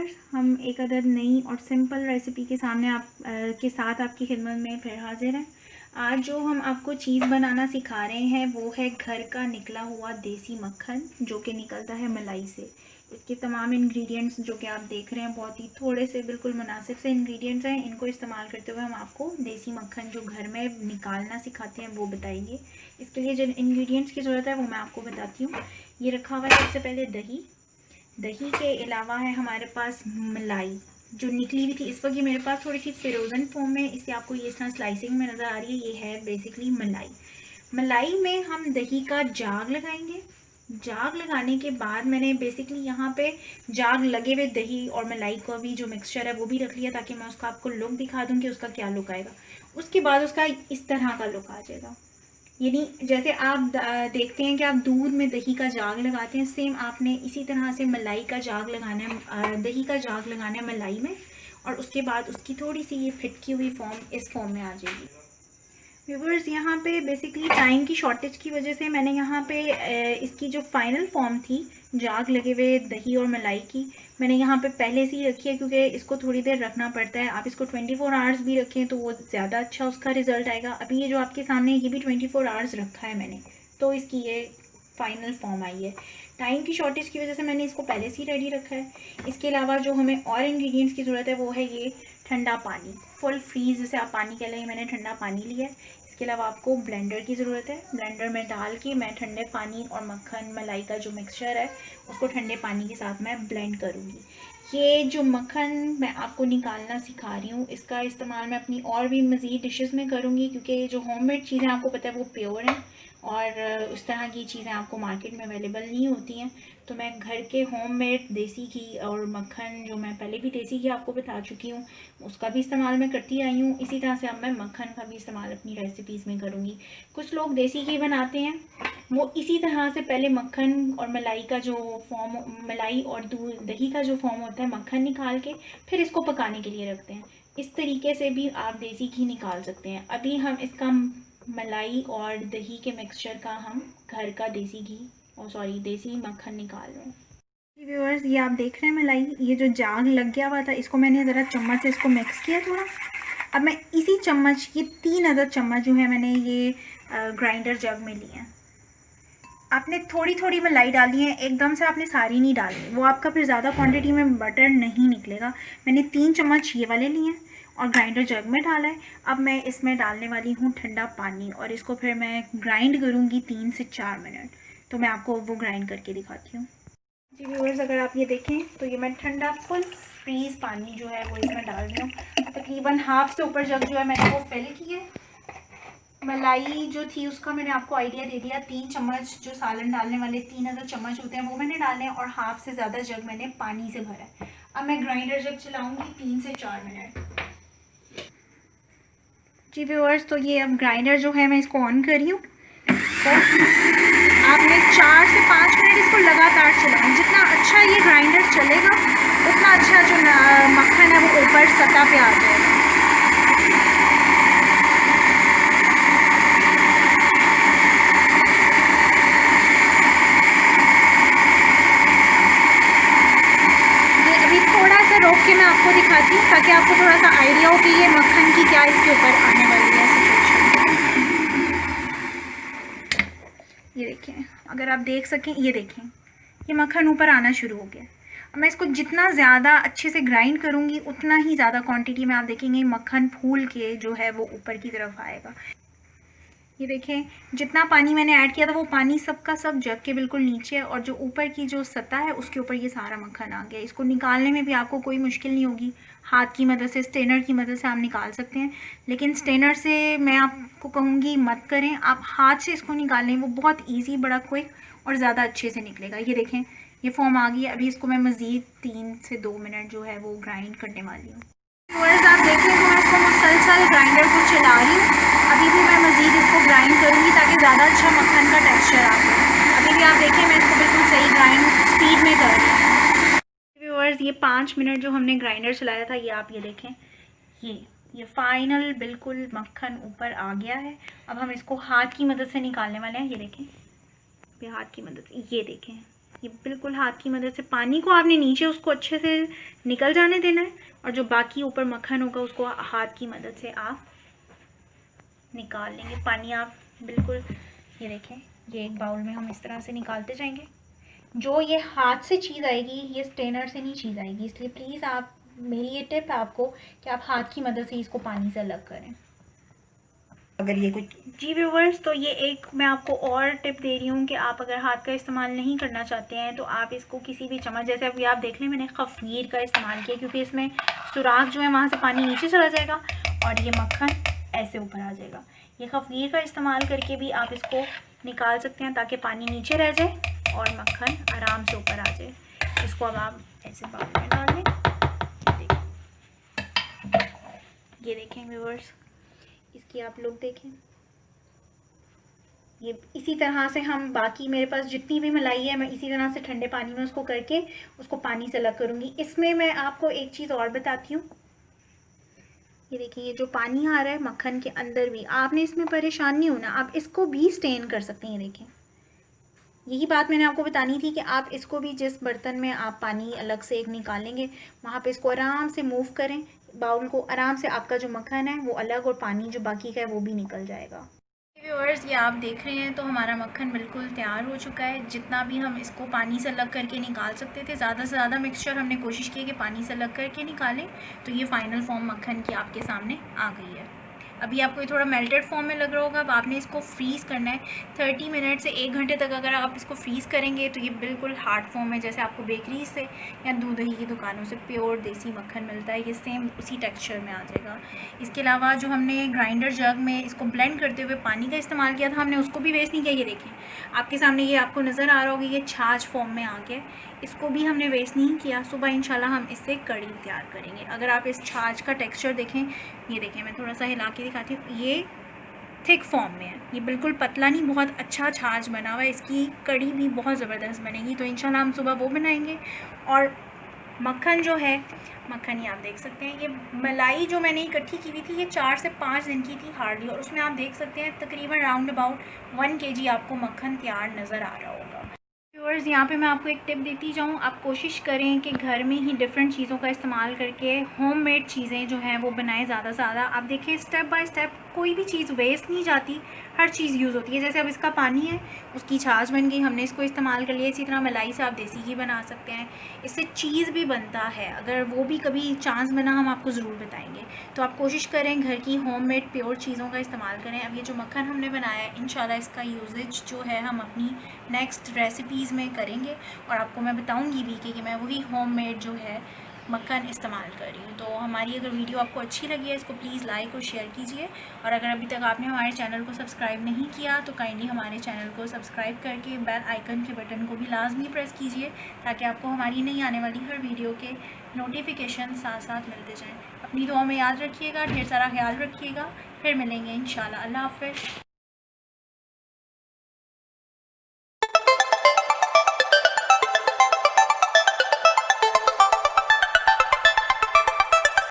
Viewers, हम एक अदद नई और सिंपल रेसिपी के सामने के साथ आपकी खिदमत में फिर हाजिर हैं। आज जो हम आपको चीज़ बनाना सिखा रहे हैं वो है घर का निकला हुआ देसी मक्खन, जो कि निकलता है मलाई से। इसके तमाम इंग्रेडिएंट्स जो कि आप देख रहे हैं बहुत ही थोड़े से बिल्कुल मुनासिब से इंग्रेडिएंट्स हैं। इनको इस्तेमाल करते हुए हम आपको देसी मक्खन जो घर में निकालना सिखाते हैं वो बताएंगे। इसके लिए जिन इंग्रेडिएंट्स की ज़रूरत है वो मैं आपको बताती हूँ। ये रखा हुआ है सबसे पहले दही के अलावा है हमारे पास मलाई जो निकली हुई थी। इस वक्त ये मेरे पास थोड़ी सी फ्रोज़न फॉर्म में, इससे आपको ये इस तरह स्लाइसिंग में नज़र आ रही है। ये है बेसिकली मलाई में हम दही का जाग लगाएंगे। जाग लगाने के बाद मैंने बेसिकली यहाँ पे जाग लगे हुए दही और मलाई का भी जो मिक्सचर है वो भी रख लिया, ताकि मैं उसका आपको लुक दिखा दूँ कि उसका क्या लुक आएगा। उसके बाद उसका इस तरह का लुक आ जाएगा। यानी जैसे आप देखते हैं कि आप दूध में दही का जाग लगाते हैं, सेम आपने इसी तरह से मलाई का जाग लगाना है, दही का जाग लगाना है मलाई में। और उसके बाद उसकी थोड़ी सी ये फिटकी हुई फॉर्म इस फॉर्म में आ जाएगी। व्यूवर्स, यहाँ पे बेसिकली टाइम की शॉर्टेज की वजह से मैंने यहाँ पे इसकी जो फाइनल फॉर्म थी जाग लगे हुए दही और मलाई की, मैंने यहाँ पे पहले से ही रखी है, क्योंकि इसको थोड़ी देर रखना पड़ता है। आप इसको 24 आवर्स भी रखें तो वो ज़्यादा अच्छा उसका रिज़ल्ट आएगा। अभी ये जो आपके सामने ये भी 24 आवर्स रखा है मैंने, तो इसकी ये फाइनल फॉर्म आई है। टाइम की शॉर्टेज की वजह से मैंने इसको पहले से ही रेडी रखा है। इसके अलावा जो हमें और इंग्रेडिएंट्स की ज़रूरत है वो है ये ठंडा पानी, फुल फ्रीज जिसे आप पानी कह लें, मैंने ठंडा पानी लिया है। इसके अलावा आपको ब्लेंडर की ज़रूरत है। ब्लेंडर में डाल के मैं ठंडे पानी और मक्खन मलाई का जो मिक्सचर है उसको ठंडे पानी के साथ मैं ब्लेंड करूँगी। ये जो मक्खन मैं आपको निकालना सिखा रही हूँ इसका इस्तेमाल मैं अपनी और भी मज़ीद डिशेस में करूँगी, क्योंकि ये जो होममेड चीज़ें आपको पता है वो प्योर हैं और उस तरह की चीज़ें आपको मार्केट में अवेलेबल नहीं होती हैं। तो मैं घर के होममेड देसी घी और मक्खन, जो मैं पहले भी देसी घी आपको बता चुकी हूँ, उसका भी इस्तेमाल मैं करती आई हूँ। इसी तरह से अब मैं मक्खन का भी इस्तेमाल अपनी रेसिपीज़ में करूँगी। कुछ लोग देसी घी बनाते हैं, वो इसी तरह से पहले मक्खन और मलाई का जो फॉर्म, मलाई और दूध दही का जो फॉर्म होता है मक्खन निकाल के फिर इसको पकाने के लिए रखते हैं। इस तरीके से भी आप देसी घी निकाल सकते हैं। अभी हम इसका मलाई और दही के मिक्सचर का हम घर का देसी घी और देसी मक्खन निकाल रहे हैं। व्यूअर्स, ये आप देख रहे हैं मलाई, ये जो जाग लग गया हुआ था इसको मैंने ज़रा चम्मच से इसको मिक्स किया थोड़ा। अब मैं इसी चम्मच की 3 अदद चम्मच जो है मैंने ये ग्राइंडर जग में लिए हैं। आपने थोड़ी थोड़ी मलाई डाली है, एकदम से आपने सारी नहीं डालनी, वो आपका फिर ज़्यादा क्वांटिटी में बटर नहीं निकलेगा। मैंने 3 चम्मच ये वाले लिए हैं और ग्राइंडर जग में डाला है। अब मैं इसमें डालने वाली हूँ ठंडा पानी और इसको फिर मैं ग्राइंड करूँगी 3 से 4 मिनट। तो मैं आपको वो ग्राइंड करके दिखाती हूँ। जी व्यूअर्स, अगर आप ये देखें तो ये मैं ठंडा फुल फ्रीज पानी जो है वो इसमें डाल रही हूँ। तकरीबन हाफ से ऊपर जग जो है मैंने वो फिल की है। मलाई जो थी उसका मैंने आपको आइडिया दे दिया। 3 चम्मच जो सालन डालने वाले 3 अदर चम्मच होते हैं वो मैंने डाले हैं और हाफ से ज़्यादा जग मैंने पानी से भरा है। अब मैं ग्राइंडर जग चलाऊँगी 3 से 4 मिनट। जी व्यूअर्स, तो ये अब ग्राइंडर जो है मैं इसको ऑन कर रही हूँ। तो आपने 4 से 5 मिनट इसको लगातार चलाएं। जितना अच्छा ये ग्राइंडर चलेगा उतना अच्छा जो मक्खन है वो ऊपर सतह पे आ जाएगा। ये अभी थोड़ा सा रोक के मैं आपको दिखाती हूँ ताकि आपको थोड़ा सा आइडिया हो कि ये मक्खन की क्या इसके ऊपर आने वाली है सिचुएशन। ये देखें, अगर आप देख सकें, ये देखें ये मक्खन ऊपर आना शुरू हो गया। अब मैं इसको जितना ज़्यादा अच्छे से ग्राइंड करूँगी उतना ही ज़्यादा क्वांटिटी में आप देखेंगे मक्खन फूल के जो है वो ऊपर की तरफ आएगा। ये देखें, जितना पानी मैंने ऐड किया था वो पानी सबका सब जग के बिल्कुल नीचे है और जो ऊपर की जो सतह है उसके ऊपर ये सारा मक्खन आ गया। इसको निकालने में भी आपको कोई मुश्किल नहीं होगी। हाथ की मदद से, स्टेनर की मदद से आप निकाल सकते हैं, लेकिन स्टेनर से मैं आपको कहूँगी मत करें। आप हाथ से इसको निकालें, वो बहुत ईजी, बड़ा क्विक और ज़्यादा अच्छे से निकलेगा। ये देखें, ये फॉर्म आ गई है। अभी इसको मैं मज़ीद 3 से 2 मिनट जो है वो ग्राइंड करने वाली हूँ। व्यूअर्स, आप देखें तो मैं इसको मुसलसल ग्राइंडर को चला रही हूँ। अभी भी मैं मज़ीद इसको ग्राइंड करूँगी ताकि ज़्यादा अच्छा मक्खन का टेक्सचर आ जाए। अभी भी आप देखें मैं इसको बिल्कुल सही ग्राइंड स्पीड में कर रही हूँ। व्यूअर्स, ये 5 मिनट जो हमने ग्राइंडर चलाया था, ये आप ये देखें, ये फाइनल बिल्कुल मक्खन ऊपर आ गया है। अब हम इसको हाथ की मदद से निकालने वाले हैं। ये देखें, हाथ की मदद से, ये देखें ये बिल्कुल हाथ की मदद से पानी को आपने नीचे उसको अच्छे से निकल जाने देना है, और जो बाकी ऊपर मक्खन होगा उसको हाथ की मदद से आप निकाल लेंगे। पानी आप बिल्कुल, ये देखें, ये एक बाउल में हम इस तरह से निकालते जाएंगे। जो ये हाथ से चीज़ आएगी ये स्ट्रेनर से नहीं चीज़ आएगी, इसलिए प्लीज़ आप, मेरी ये टिप है आपको कि आप हाथ की मदद से इसको पानी से अलग करें। अगर ये कुछ जी व्यूवर्स, तो ये एक मैं आपको और टिप दे रही हूँ कि आप अगर हाथ का इस्तेमाल नहीं करना चाहते हैं तो आप इसको किसी भी चम्मच, जैसे अभी आप देख लें मैंने खफगीर का इस्तेमाल किया क्योंकि इसमें सुराख जो है वहाँ से पानी नीचे चला जाएगा और ये मक्खन ऐसे ऊपर आ जाएगा। ये खफगीर का इस्तेमाल करके भी आप इसको निकाल सकते हैं ताकि पानी नीचे रह जाए और मक्खन आराम से ऊपर आ जाए। इसको अब आप ऐसे बाउल में डाल लें। ये देखें व्यूवर्स, इसकी आप लोग देखें, ये इसी तरह से हम बाकी मेरे पास जितनी भी मलाई है मैं इसी तरह से ठंडे पानी में उसको करके उसको पानी से अलग करूँगी। इसमें मैं आपको एक चीज़ और बताती हूँ, ये देखिए ये जो पानी आ रहा है मक्खन के अंदर भी, आपने इसमें परेशान नहीं होना, आप इसको भी स्टेन कर सकते हैं। ये देखें, यही बात मैंने आपको बतानी थी कि आप इसको भी जिस बर्तन में आप पानी अलग से एक निकालेंगे वहाँ पे इसको आराम से मूव करें, बाउल को आराम से, आपका जो मक्खन है वो अलग और पानी जो बाकी का है वो भी निकल जाएगा। व्यूअर्स, ये आप देख रहे हैं तो हमारा मक्खन बिल्कुल तैयार हो चुका है। जितना भी हम इसको पानी से अलग करके निकाल सकते थे, ज़्यादा से ज़्यादा मिक्सचर हमने कोशिश की कि पानी से अलग करके निकालें, तो ये फाइनल फॉर्म मक्खन की आपके सामने आ गई है। अभी आपको ये थोड़ा मेल्टेड फॉर्म में लग रहा होगा। अब आपने इसको फ्रीज़ करना है 30 मिनट से 1 घंटे तक। अगर आप इसको फ्रीज़ करेंगे तो ये बिल्कुल हार्ड फॉर्म में, जैसे आपको बेकरी से या दूध दही की दुकानों से प्योर देसी मक्खन मिलता है, ये सेम उसी टेक्सचर में आ जाएगा। इसके अलावा जो हमने ग्राइंडर जग में इसको ब्लेंड करते हुए पानी का इस्तेमाल किया था, हमने उसको भी वेस्ट नहीं किया। ये देखें आपके सामने, ये आपको नज़र आ रहा होगा, ये छाछ फॉर्म में आ गया, इसको भी हमने वेस्ट नहीं किया। सुबह इंशाल्लाह हम इससे कड़ी तैयार करेंगे। अगर आप इस छाछ का टेक्सचर देखें, ये देखें मैं थोड़ा सा हिला के दिखाती हूँ, ये थिक फॉर्म में है, ये बिल्कुल पतला नहीं, बहुत अच्छा छाछ बना हुआ है। इसकी कड़ी भी बहुत ज़बरदस्त बनेगी, तो इंशाल्लाह हम सुबह वो बनाएंगे। और मक्खन जो है, मक्खन ही आप देख सकते हैं, ये मलाई जो मैंने इकट्ठी की हुई थी ये 4 से 5 दिन की थी हार्डली, और उसमें आप देख सकते हैं तकरीबन राउंड अबाउट 1 kg आपको मक्खन तैयार नज़र आ रहा होगा। व्यूअर्स, यहाँ पे मैं आपको एक टिप देती जाऊँ, आप कोशिश करें कि घर में ही डिफरेंट चीज़ों का इस्तेमाल करके होममेड चीज़ें जो हैं वो बनाएं ज़्यादा से ज़्यादा। आप देखें स्टेप बाय स्टेप कोई भी चीज़ वेस्ट नहीं जाती, हर चीज़ यूज़ होती है। जैसे अब इसका पानी है, उसकी छाछ बन गई, हमने इसको इस्तेमाल कर लिया। इसी तरह मलाई से आप देसी घी बना सकते हैं, इससे चीज़ भी बनता है। अगर वो भी कभी चांस बना हम आपको ज़रूर बताएंगे। तो आप कोशिश करें घर की होममेड प्योर चीज़ों का इस्तेमाल करें। अब ये जो मक्खन हमने बनाया है इंशाल्लाह इसका यूजेज जो है हम अपनी नेक्स्ट रेसिपीज़ में करेंगे, और आपको मैं बताऊँगी भी कि मैं वही होममेड जो है मक्खन इस्तेमाल कर रही हूँ। तो हमारी अगर वीडियो आपको अच्छी लगी है इसको प्लीज़ लाइक और शेयर कीजिए, और अगर अभी तक आपने हमारे चैनल को सब्सक्राइब नहीं किया तो काइंडली हमारे चैनल को सब्सक्राइब करके बेल आइकन के बटन को भी लाजमी प्रेस कीजिए, ताकि आपको हमारी नई आने वाली हर वीडियो के नोटिफिकेशन साथ साथ मिलते जाएँ। अपनी दुआ में याद रखिएगा, ढेर सारा ख्याल रखिएगा, फिर मिलेंगे इंशाल्लाह। अल्लाह हाफ़िज़।